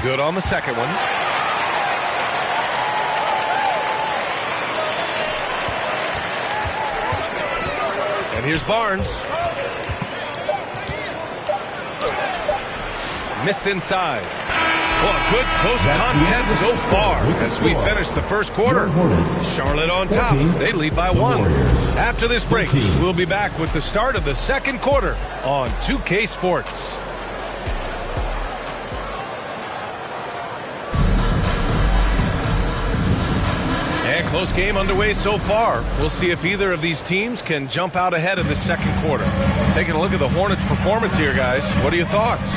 Good on the second one. And here's Barnes. Missed inside. Well, a good close contest so far as we finish the first quarter. Charlotte on top. They lead by 1. After this break, we'll be back with the start of the second quarter on 2K Sports. And close game underway so far. We'll see if either of these teams can jump out ahead in the second quarter. Taking a look at the Hornets' performance here, guys. What are your thoughts?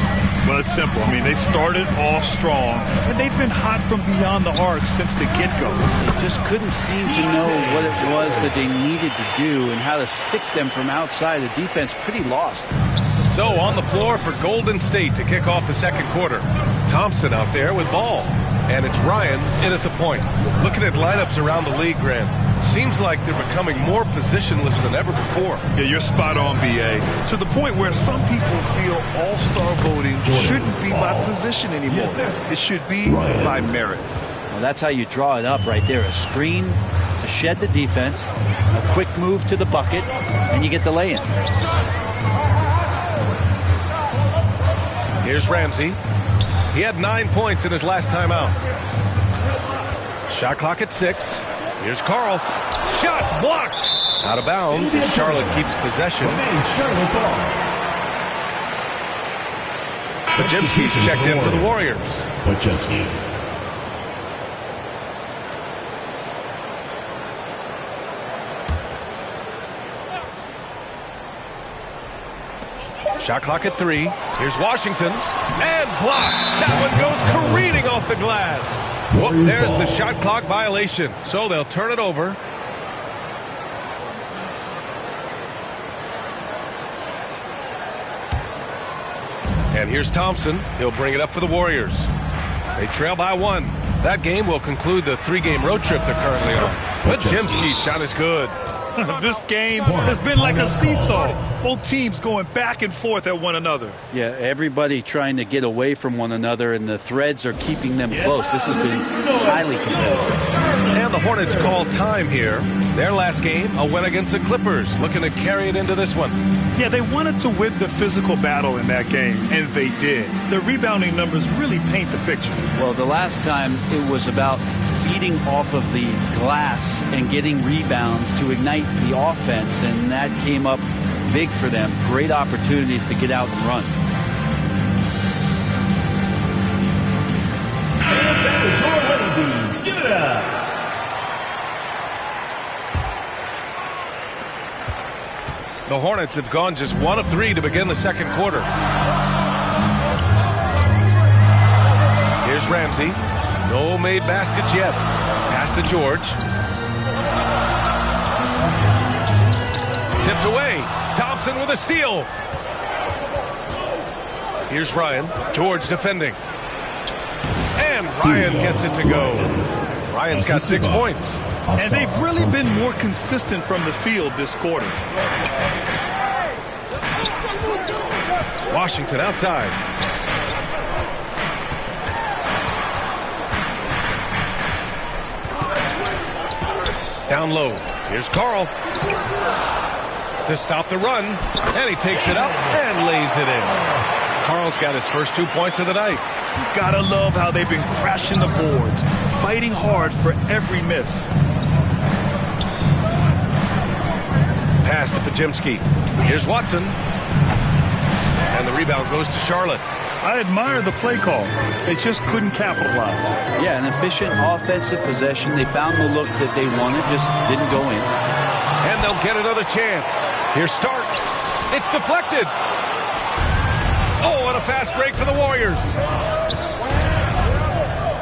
Well, it's simple. I mean, they started off strong, and they've been hot from beyond the arc since the get-go. They just couldn't seem to know what it was that they needed to do and how to stick them from outside. The defense pretty lost. So on the floor for Golden State to kick off the second quarter. Thompson out there with ball. And it's Ryan in at the point. Looking at lineups around the league, Grant, seems like they're becoming more positionless than ever before. Yeah, you're spot on, B.A. To the point where some people feel all-star voting shouldn't be by position anymore. It should be by merit. Well, that's how you draw it up right there. A screen to shed the defense, a quick move to the bucket, and you get the lay-in. Here's Ramsey. He had 9 points in his last time out. Shot clock at 6. Here's Carl. Shots blocked. Out of bounds. Charlotte keeps possession. Pajemski's checked in for the Warriors. Shot clock at 3. Here's Washington. And blocked. That one goes careening off the glass. Whoop, there's the shot clock violation. So they'll turn it over. And here's Thompson. He'll bring it up for the Warriors. They trail by 1. That game will conclude the 3-game road trip they're currently on. Pajemski's shot is good. This game has been like a seesaw. Both teams going back and forth at one another. Yeah, everybody trying to get away from one another, and the threads are keeping them close. This has been highly competitive. And the Hornets call time here. Their last game, a win against the Clippers, looking to carry it into this one. Yeah, they wanted to win the physical battle in that game, and they did. Their rebounding numbers really paint the picture. Well, the last time it was about feeding off of the glass and getting rebounds to ignite the offense, and that came up big for them. Great opportunities to get out and run. Give it up. The Hornets have gone just 1 of 3 to begin the second quarter. Here's Ramsey. No made baskets yet. Pass to George. Tipped away. Thompson with a steal. Here's Ryan. George defending. And Ryan gets it to go. Ryan's got 6 points. And they've really been more consistent from the field this quarter. Washington outside. Down low. Here's Carl. To stop the run. And he takes it up and lays it in. Carl's got his first 2 points of the night. You gotta love how they've been crashing the boards, fighting hard for every miss. Pass to Pajemski. Here's Watson. And the rebound goes to Charlotte. I admire the play call. They just couldn't capitalize. Yeah, an efficient offensive possession. They found the look that they wanted, just didn't go in. And they'll get another chance. Here Starks. It's deflected. Oh, and a fast break for the Warriors.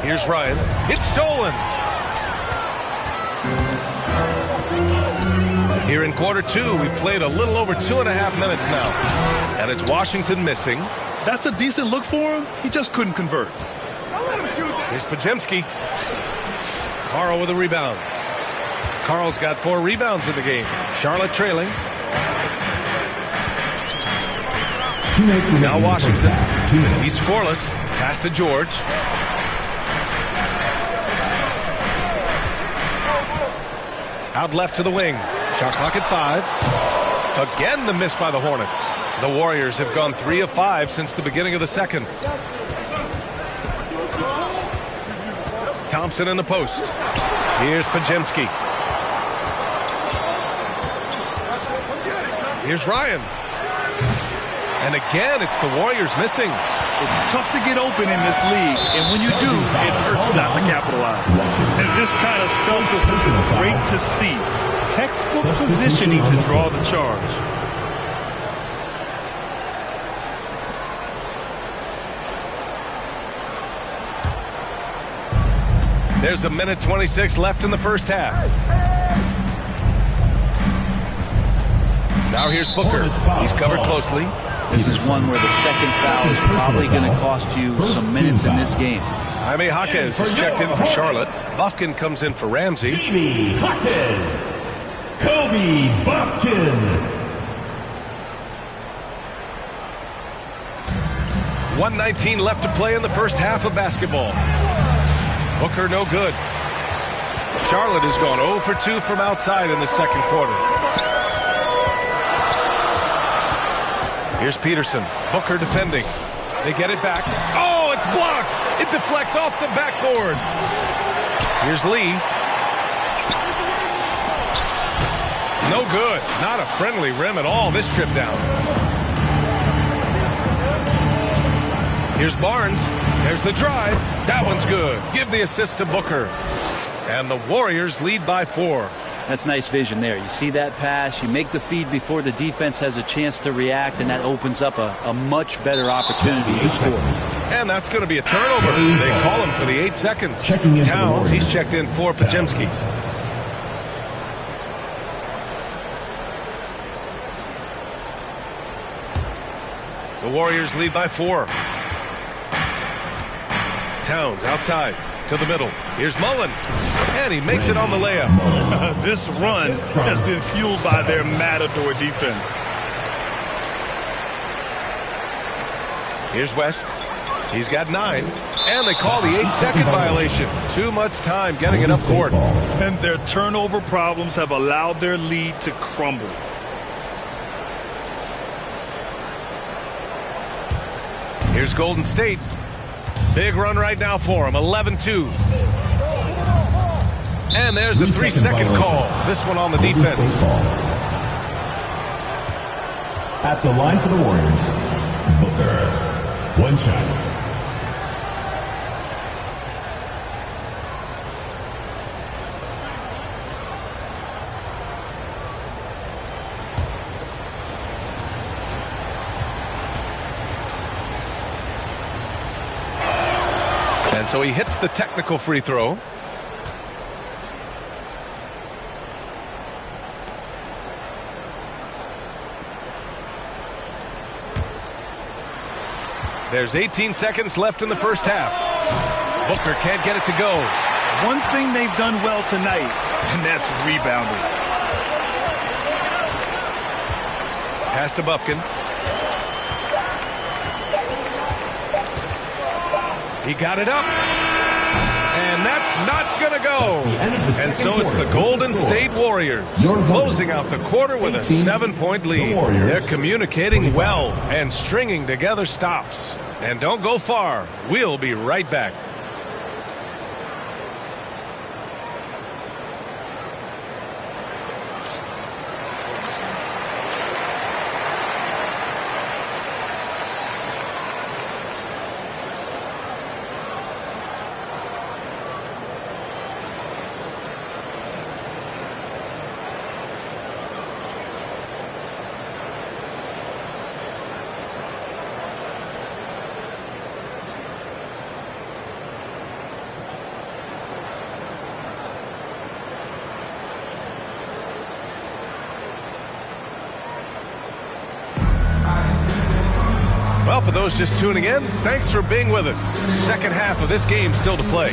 Here's Ryan. It's stolen. Here in quarter 2, we played a little over 2.5 minutes now. And it's Washington missing. That's a decent look for him. He just couldn't convert. Here's Pajemski. Carl with a rebound. Carl's got 4 rebounds in the game. Charlotte trailing. Now Washington. He's scoreless. Pass to George. Out left to the wing. Shot clock at 5. Again, the miss by the Hornets. The Warriors have gone 3 of 5 since the beginning of the second. Thompson in the post. Here's Pajemski. Here's Ryan. And again, it's the Warriors missing. It's tough to get open in this league, and when you do, it hurts not to capitalize. And this kind of selflessness is great to see. Textbook positioning to draw the charge. There's a minute 26 left in the first half. Now here's Booker. He's covered closely. This is one where the second foul is probably going to cost you some minutes in this game. Jaime Jaquez is checked in for Charlotte. Bufkin comes in for Ramsey. Jaime Jaquez. Kobe Bufkin. 1:19 left to play in the first half of basketball. Booker no good. Charlotte has gone 0 for 2 from outside in the second quarter. Here's Peterson. Booker defending. They get it back. Oh, it's blocked. It deflects off the backboard. Here's Lee. No good. Not a friendly rim at all this trip down. Here's Barnes. There's the drive. That one's good. Give the assist to Booker. And the Warriors lead by 4. That's nice vision there. You see that pass, you make the feed before the defense has a chance to react, and that opens up a much better opportunity to score. And that's going to be a turnover. They call him for the 8 seconds. Towns, he's checked in for Pajemski. The Warriors lead by 4. Towns outside to the middle. Here's Mullen. And he makes it on the layup. This run has been fueled by their Matador defense. Here's West. He's got 9. And they call the 8-second violation. Too much time getting it up court. And their turnover problems have allowed their lead to crumble. Here's Golden State. Big run right now for him. 11-2. And there's the 3-second call. This one on the defense. At the line for the Warriors, Booker. 1 shot. And so he hits the technical free throw. There's 18 seconds left in the first half. Booker can't get it to go. One thing they've done well tonight, and that's rebounding. Pass to Bufkin. He got it up. And that's not going to go. And so it's the Golden State Warriors closing out the quarter with a 7-point lead. They're communicating well and stringing together stops. And don't go far. We'll be right back. Well, for those just tuning in, thanks for being with us. Second half of this game still to play.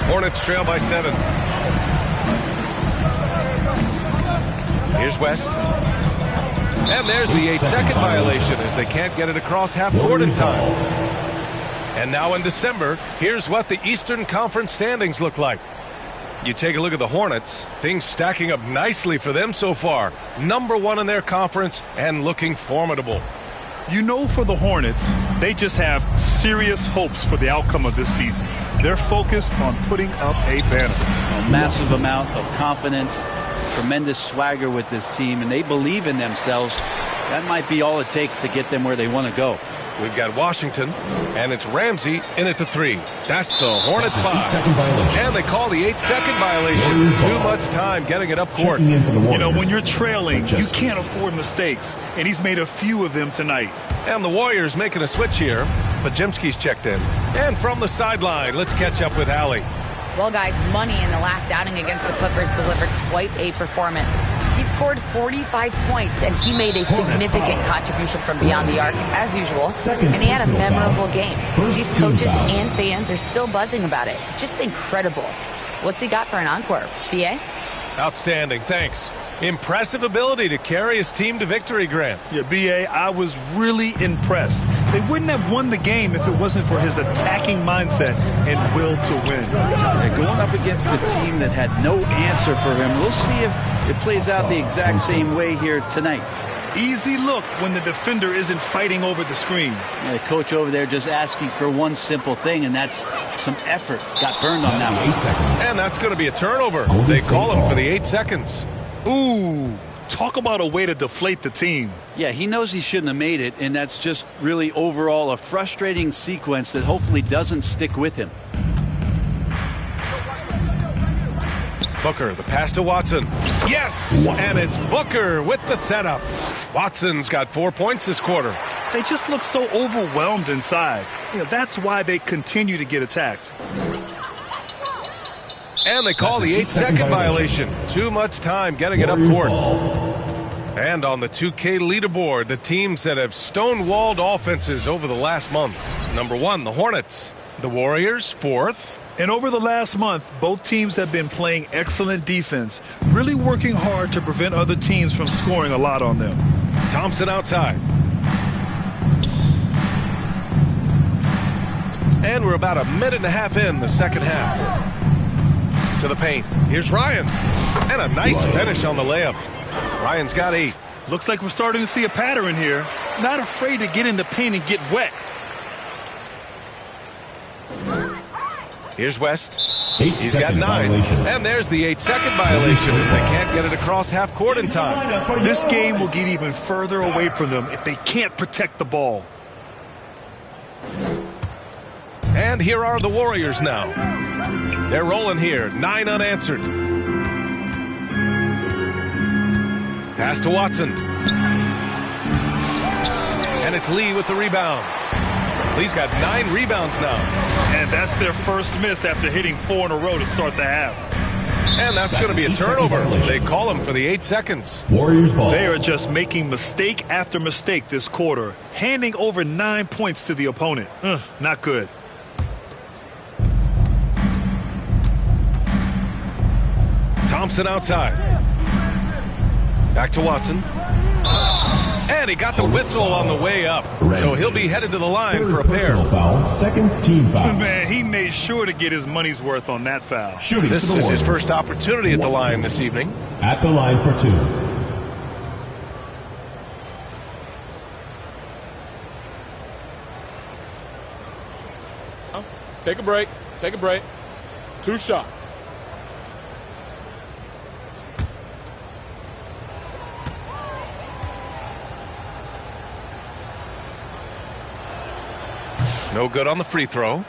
Hornets trail by 7. Here's West. And there's the 8-second violation as they can't get it across half court in time. And now in December, here's what the Eastern Conference standings look like. You take a look at the Hornets, things stacking up nicely for them so far. Number 1 in their conference and looking formidable. You know, for the Hornets, they just have serious hopes for the outcome of this season. They're focused on putting up a banner. A massive amount of confidence, tremendous swagger with this team, and they believe in themselves. That might be all it takes to get them where they want to go. We've got Washington, and it's Ramsey in at the 3. That's the Hornets 5. And they call the 8-second violation. Too much time getting it up court. You know, when you're trailing, you can't afford mistakes, and he's made a few of them tonight. And the Warriors making a switch here, but Jemski's checked in. And from the sideline, let's catch up with Allie. Well, guys, Money in the last outing against the Clippers delivered quite a performance. He scored 45 points, and he made a significant contribution from beyond the arc, as usual. And he had a memorable game. These coaches and fans are still buzzing about it. Just incredible. What's he got for an encore? B.A.? Outstanding, thanks. Impressive ability to carry his team to victory, Grant. Yeah, B.A., I was really impressed. They wouldn't have won the game if it wasn't for his attacking mindset and will to win. Yeah, going up against a team that had no answer for him. We'll see if it plays out the exact same way here tonight. Easy look when the defender isn't fighting over the screen. Yeah, the coach over there just asking for one simple thing, and that's some effort. Got burned on that one. 8 seconds. And that's going to be a turnover. They call him for the 8 seconds. Ooh, talk about a way to deflate the team. Yeah, he knows he shouldn't have made it, and that's just really overall a frustrating sequence that hopefully doesn't stick with him. Booker, the pass to Watson. Yes! And it's Booker with the setup. Watson's got 4 points this quarter. They just look so overwhelmed inside. You know, that's why they continue to get attacked. And they call the 8-second violation. Too much time getting it up court. And on the 2K leaderboard, the teams that have stonewalled offenses over the last month. Number 1, the Hornets. The Warriors, 4th. And over the last month, both teams have been playing excellent defense, really working hard to prevent other teams from scoring a lot on them. Thompson outside. And we're about a minute and a half in the second half. To the paint. Here's Ryan. And a nice finish on the layup. Ryan's got 8. Looks like we're starting to see a pattern here. Not afraid to get in the paint and get wet. Here's West. He's got 9. And there's the 8-second violation as they can't get it across half court in time. This game will get even further away from them if they can't protect the ball. And here are the Warriors now. They're rolling here. 9 unanswered. Pass to Watson. And it's Lee with the rebound. Lee's got 9 rebounds now. And that's their first miss after hitting 4 in a row to start the half. And that's going to be a turnover. They call him for the 8 seconds. Warriors ball. They are just making mistake after mistake this quarter, handing over 9 points to the opponent. Not good. Thompson outside. Back to Watson. And he got the whistle on the way up. So he'll be headed to the line for a pair. Foul, second team foul. Man, he made sure to get his money's worth on that foul. This is his first opportunity at the line this evening. At the line for 2. Take a break. Take a break. 2 shots. No good on the free throw.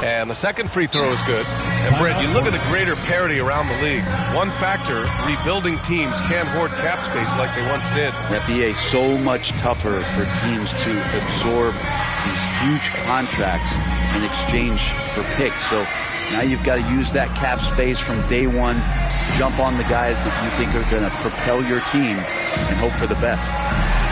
And the second free throw is good. And Brent, you look at the greater parity around the league. One factor, rebuilding teams can't hoard cap space like they once did. That BA so much tougher for teams to absorb these huge contracts in exchange for picks. So Now you've got to use that cap space from day one, jump on the guys that you think are going to propel your team, and hope for the best.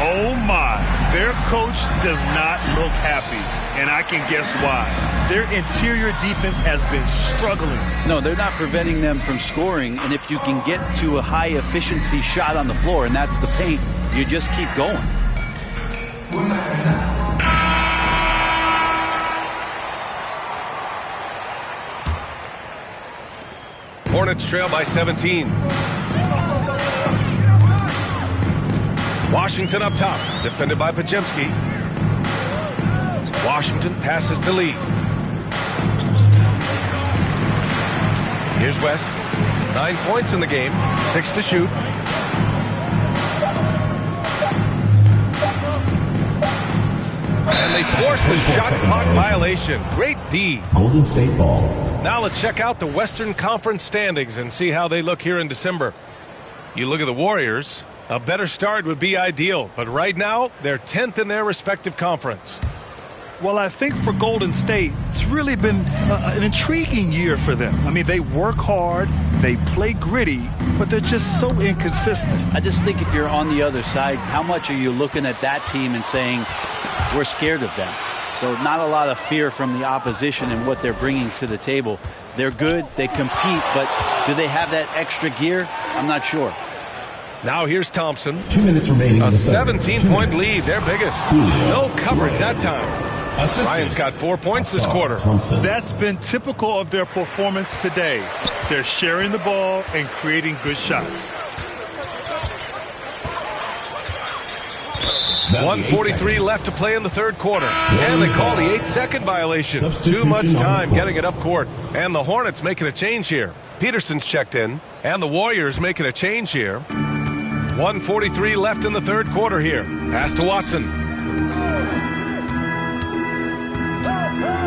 Oh my, their coach does not look happy, and I can guess why. Their interior defense has been struggling. No, they're not preventing them from scoring, and if you can get to a high efficiency shot on the floor, and that's the paint, you just keep going. Hornets trail by 17. Washington up top, defended by Pajemski. Washington passes to Lee. Here's West. 9 points in the game, 6 to shoot. And they force the shot clock violation. Great D. Golden State ball. Now let's check out the Western Conference standings and see how they look here in December. You look at the Warriors. A better start would be ideal, but right now they're 10th in their respective conference. Well, I think for Golden State, it's really been an intriguing year for them. I mean, they work hard, they play gritty, but they're just so inconsistent. I just think if you're on the other side, how much are you looking at that team and saying, we're scared of them? So not a lot of fear from the opposition and what they're bringing to the table. They're good, they compete, but do they have that extra gear? I'm not sure. Now here's Thompson. 2 minutes remaining. A 17-point lead, their biggest. No coverage that time. Ryan's got 4 points this quarter. That's been typical of their performance today. They're sharing the ball and creating good shots. 1:43 left to play in the third quarter. And they call the 8-second violation. Too much time getting it up court. And the Hornets making a change here. Peterson's checked in. And the Warriors making a change here. 1:43 left in the third quarter here. Pass to Watson.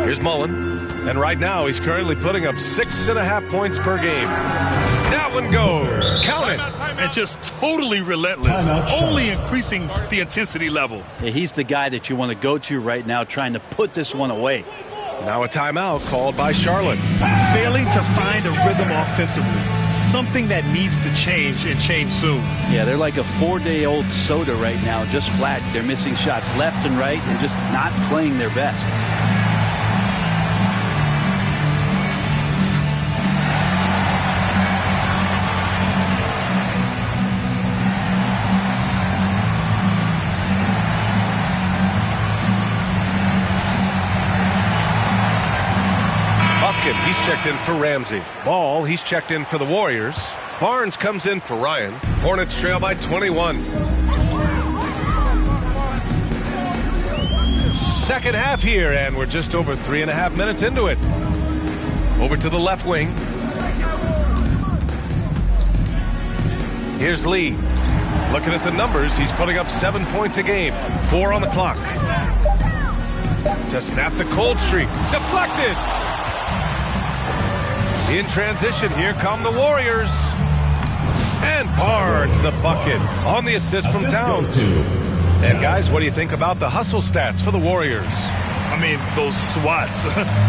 Here's Mullen. And right now he's currently putting up 6.5 points per game. That one goes. Count it. And just totally relentless. Only increasing the intensity level. Yeah, he's the guy that you want to go to right now trying to put this one away. Now a timeout called by Charlotte. Failing to find a rhythm offensively. Something that needs to change and change soon. Yeah, they're like a 4-day-old soda right now, just flat. They're missing shots left and right and just not playing their best. He's checked in for Ramsey. Ball, he's checked in for the Warriors. Barnes comes in for Ryan. Hornets trail by 21. Second half here, and we're just over 3.5 minutes into it. Over to the left wing. Here's Lee. Looking at the numbers, he's putting up 7 points a game. 4 on the clock. To snap the cold streak. Deflected! In transition, here come the Warriors. And Barnes, the bucket, on the assist from Towns. And guys, what do you think about the hustle stats for the Warriors? I mean, those swats,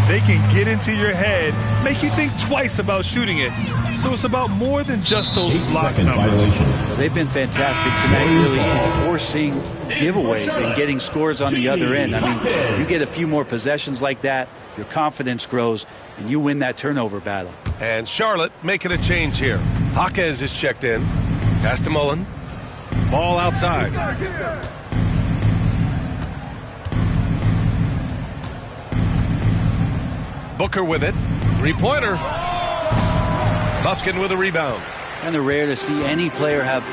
they can get into your head, make you think twice about shooting it. So it's about more than just those block numbers. Well, they've been fantastic tonight, really enforcing giveaways and getting scores on the other end. I mean, you get a few more possessions like that, your confidence grows, and you win that turnover battle. And Charlotte making a change here. Jaquez is checked in. Pass to Mullen. Ball outside. Booker with it. Three-pointer. Buffkin with a rebound. Kind of rare to see any player have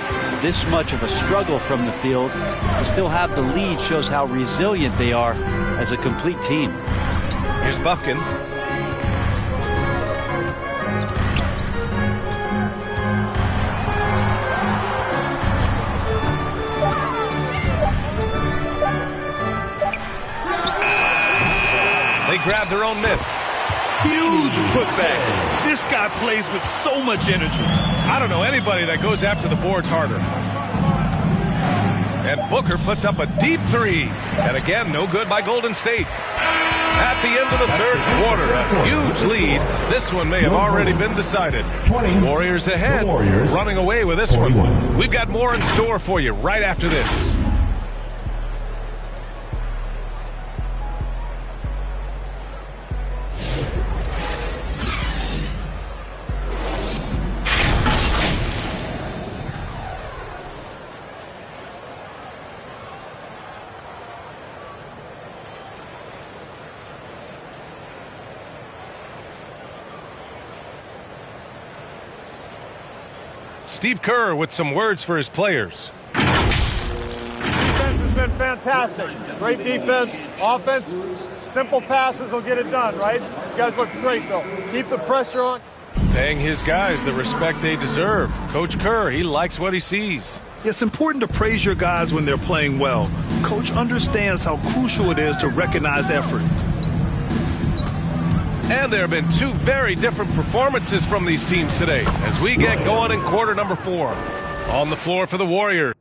this much of a struggle from the field. To still have the lead shows how resilient they are as a complete team. Here's Buffkin. They grab their own miss. Huge putback. This guy plays with so much energy. I don't know anybody that goes after the boards harder. And Booker puts up a deep three. And again, no good by Golden State. At the end of the third quarter, a huge lead. This one may have already been decided. Warriors ahead, running away with this one. We've got more in store for you right after this. Steve Kerr with some words for his players. Defense has been fantastic. Great defense. Offense, simple passes will get it done, right? You guys look great, though. Keep the pressure on. Paying his guys the respect they deserve. Coach Kerr, he likes what he sees. It's important to praise your guys when they're playing well. Coach understands how crucial it is to recognize effort. And there have been two very different performances from these teams today as we get going in quarter number 4. On the floor for the Warriors.